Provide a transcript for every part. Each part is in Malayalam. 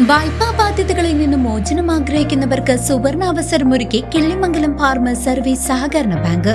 വായ്പാ ബാധ്യതകളിൽ നിന്ന് മോചനം ആഗ്രഹിക്കുന്നവർക്ക് സുവർണ അവസരമൊരുക്കി കിള്ളിമംഗലം ഫാർമേഴ്സ് സർവീസ് സഹകരണ ബാങ്ക്.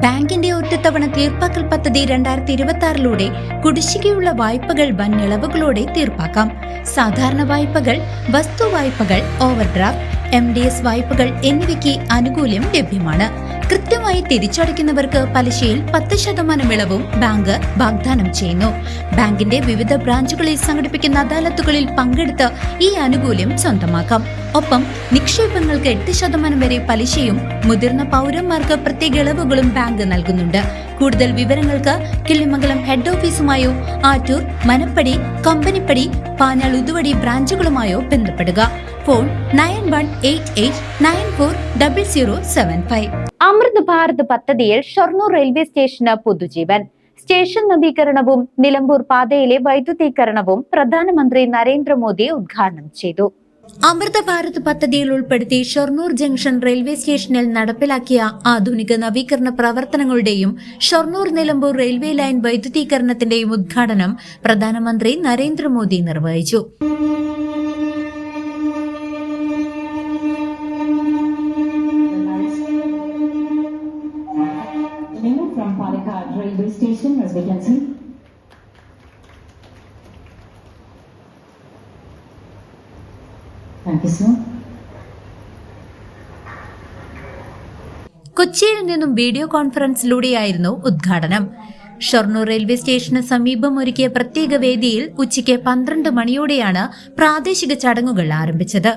ബാങ്കിന്റെ ഒറ്റത്തവണ തീർപ്പാക്കൽ പദ്ധതി 2026 കുടിശ്ശികയുള്ള വായ്പകൾ വൻ ഇളവുകളോടെ തീർപ്പാക്കാം. സാധാരണ വായ്പകൾ, വസ്തു വായ്പകൾ, ഓവർഡ്രാഫ്റ്റ്, MDS വായ്പകൾ എന്നിവയ്ക്ക് ആനുകൂല്യം ലഭ്യമാണ്. കൃത്യമായി തിരിച്ചടയ്ക്കുന്നവർക്ക് പലിശയിൽ 10% ഇളവും ബാങ്ക് വാഗ്ദാനം ചെയ്യുന്നു. ബാങ്കിന്റെ വിവിധ ബ്രാഞ്ചുകളിൽ സംഘടിപ്പിക്കുന്ന അദാലത്തുകളിൽ പങ്കെടുത്ത് ഈ ആനുകൂല്യം സ്വന്തമാക്കാം. ഒപ്പം നിക്ഷേപങ്ങൾക്ക് 8% വരെ പലിശയും മുതിർന്ന പൗരന്മാർക്ക് പ്രത്യേക ഇളവുകളും ബാങ്ക് നൽകുന്നുണ്ട്. കൂടുതൽ വിവരങ്ങൾക്ക് കിള്ളിമംഗലം ഹെഡ് ഓഫീസുമായോ ആറ്റൂർ, മനപ്പടി, കമ്പനിപ്പടി, പാഞ്ഞാൾ, ഉതുവടി ബ്രാഞ്ചുകളുമായോ ബന്ധപ്പെടുക. ഫോൺ 9188940075. അമൃത് ഭാരത് പദ്ധതിയിൽ ഷൊർണൂർ റെയിൽവേ സ്റ്റേഷന് പുതുജീവൻ. സ്റ്റേഷൻ നവീകരണവും നിലമ്പൂർ പാതയിലെ വൈദ്യുതീകരണവും പ്രധാനമന്ത്രി നരേന്ദ്രമോദി ഉദ്ഘാടനം ചെയ്തു. അമൃത ഭാരത് പദ്ധതിയിൽ ഉൾപ്പെടുത്തി ഷൊർണൂർ ജംഗ്ഷൻ റെയിൽവേ സ്റ്റേഷനിൽ നടപ്പിലാക്കിയ ആധുനിക നവീകരണ പ്രവർത്തനങ്ങളുടെയും ഷൊർണൂർ നിലമ്പൂർ റെയിൽവേ ലൈൻ വൈദ്യുതീകരണത്തിന്റെയും ഉദ്ഘാടനം പ്രധാനമന്ത്രി നരേന്ദ്രമോദി നിർവഹിച്ചു. From Palakkad railway station, as we can see. Thank you, sir. കൊച്ചിയിൽ നിന്നും വീഡിയോ കോൺഫറൻസിലൂടെയായിരുന്നു ഉദ്ഘാടനം. ഷൊർണൂർ റെയിൽവേ സ്റ്റേഷന് സമീപം ഒരുക്കിയ പ്രത്യേക വേദിയിൽ ഉച്ചയ്ക്ക് 12 മണിയോടെയാണ് പ്രാദേശിക ചടങ്ങുകൾ ആരംഭിച്ചത്.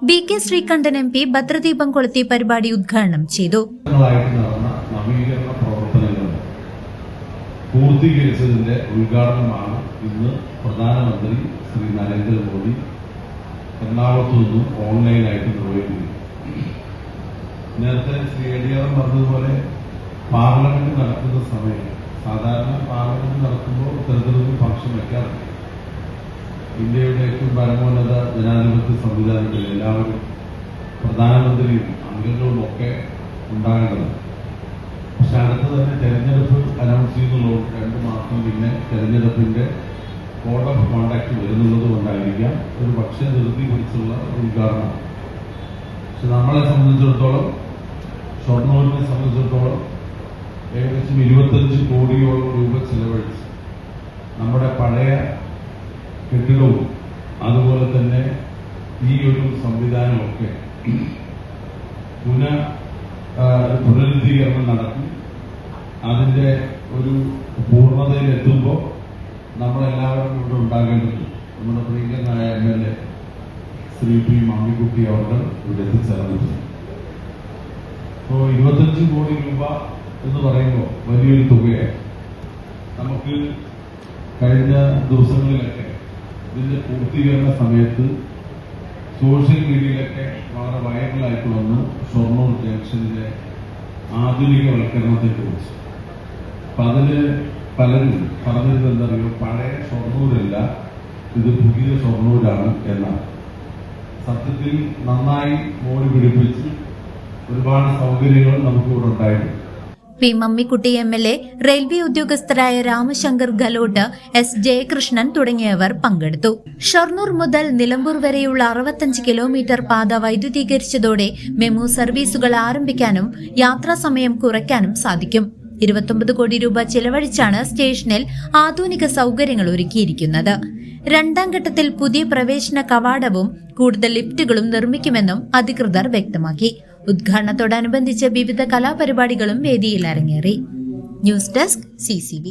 BK ശ്രീകണ്ഠൻ MP ഭദ്രദീപം കൊളുത്തി പരിപാടി ഉദ്ഘാടനം ചെയ്തു. നവീകരണ പ്രവർത്തനങ്ങൾ പൂർത്തീകരിച്ചതിന്റെ ഉദ്ഘാടനമാണ് ഇന്ന് പ്രധാനമന്ത്രി ശ്രീ നരേന്ദ്രമോദി എറണാകുളത്തു നിന്നും ഓൺലൈനായിട്ട് നിർവഹിക്കുന്നത്. നേരത്തെ ശ്രീ ADR പറഞ്ഞതുപോലെ പാർലമെന്റ് നടക്കുന്ന സമയം സാധാരണ പാർലമെന്റ് നടക്കുമ്പോൾ തെരഞ്ഞെടുപ്പ് ഫംഗ്ഷൻ വയ്ക്കാറുണ്ട്. ഇന്ത്യയുടെ ഏറ്റവും പരമോന്നത ജനാധിപത്യ സംവിധാനത്തിൽ എല്ലാവരും പ്രധാനമന്ത്രിയും അംഗങ്ങളും ഒക്കെ ഉണ്ടാകേണ്ടതാണ്. പക്ഷെ അടുത്ത് തന്നെ തെരഞ്ഞെടുപ്പ് അനൗൺസ് ചെയ്യുന്നുള്ളൂ. 2 മാസം പിന്നെ തെരഞ്ഞെടുപ്പിന്റെ കോഡ് ഓഫ് കോണ്ടാക്ട് വരുന്നുള്ളത് കൊണ്ടായിരിക്കാം ഒരു പക്ഷേ ധൃതി പിടിച്ചുള്ള ഉദ്ഘാടനം. പക്ഷെ നമ്മളെ സംബന്ധിച്ചിടത്തോളം, ഷൊർണൂരിനെ സംബന്ധിച്ചിടത്തോളം ഏകദേശം 25 കോടിയോളം രൂപ ചെലവഴിച്ച് നമ്മുടെ പഴയ കെട്ടിടവും അതുപോലെ തന്നെ ഈ ഒരു സംവിധാനമൊക്കെ പുനരുദ്ധീകരണം നടത്തി അതിന്റെ ഒരു പൂർണ്ണതയിലെത്തുമ്പോൾ നമ്മളെല്ലാവരും ഇവിടെ ഉണ്ടാകേണ്ടത് നമ്മുടെ പ്രിയങ്കരനായ MLA ശ്രീ P. മമ്മിക്കുട്ടി അവർ ഇവിടെ എത്തിച്ചേർന്നിട്ടുണ്ട്. അപ്പോൾ 25 കോടി രൂപ എന്ന് പറയുമ്പോൾ വലിയൊരു തുകയാണ്. നമുക്ക് കഴിഞ്ഞ ദിവസങ്ങളിലൊക്കെ ഇതിന്റെ പൂർത്തീകരണ സമയത്ത് സോഷ്യൽ മീഡിയയിലൊക്കെ വളരെ വൈറലായിട്ട് വന്നു ഷൊർണൂർ ജംഗ്ഷനിലെ ആധുനികവൽക്കരണത്തെ കുറിച്ച്. അപ്പൊ അതില് പലരും പറഞ്ഞത് എന്തറിയോ, പഴയ ഷൊർണൂരല്ല, ഇത് പുതിയ ഷൊർണൂരാണ് എന്നാണ്. സത്യത്തിൽ നന്നായി മോടി പിടിപ്പിച്ച് ഒരുപാട് സൗകര്യങ്ങൾ നമുക്കിവിടെ ഉണ്ടായിട്ടുണ്ട്. P. മമ്മിക്കുട്ടി MLA, റെയിൽവേ ഉദ്യോഗസ്ഥരായ രാമശങ്കർ ഗലോട്ട്, S. ജയകൃഷ്ണൻ തുടങ്ങിയവർ പങ്കെടുത്തു. ഷൊർണൂർ മുതൽ നിലമ്പൂർ വരെയുള്ള 65 കിലോമീറ്റർ പാത വൈദ്യുതീകരിച്ചതോടെ മെമു സർവീസുകൾ ആരംഭിക്കാനും യാത്രാസമയം കുറയ്ക്കാനും സാധിക്കും. 29 കോടി രൂപ ചെലവഴിച്ചാണ് സ്റ്റേഷനിൽ ആധുനിക സൗകര്യങ്ങൾ ഒരുക്കിയിരിക്കുന്നത്. 2ാം ഘട്ടത്തിൽ പുതിയ പ്രവേശന കവാടവും കൂടുതൽ ലിഫ്റ്റുകളും നിർമ്മിക്കുമെന്നും അധികൃതർ വ്യക്തമാക്കി. ഉദ്ഘാടനത്തോടനുബന്ധിച്ച് വിവിധ കലാപരിപാടികളും വേദിയിൽ അരങ്ങേറി. News desk CCV.